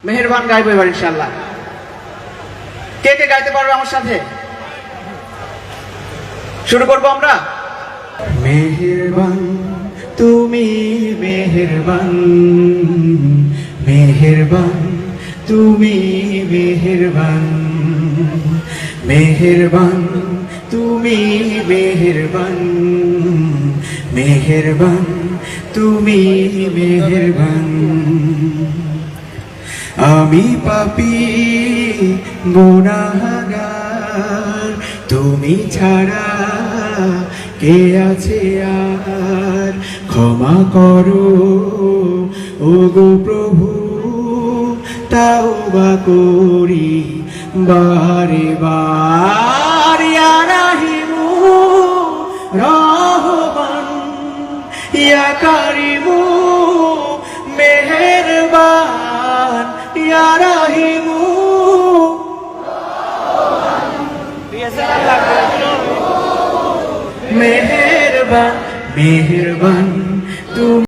মেহেরবান গাইবো এবার ইনশাআল্লাহ। কে কে গাইতে পারবে আমার সাথে? শুরু করবো আমরা। মেহেরবান তুমি মেহেরবান, মেহেরবান তুমি মেহেরবান, মেহেরবান তুমি মেহেরবান, মেহেরবান তুমি মেহেরবান। আমি পাপী গুনাহগার, তুমি ছাড়া কে আছে আর? ক্ষমা করো ওগো প্রভু, তাওবা করি বারে বার। ইয়া রাহিমু রহমান, ইয়া কারিমু মেহেরবান, ইয়া রাহিমু মেহেরবান, মেহেরবান তুমি।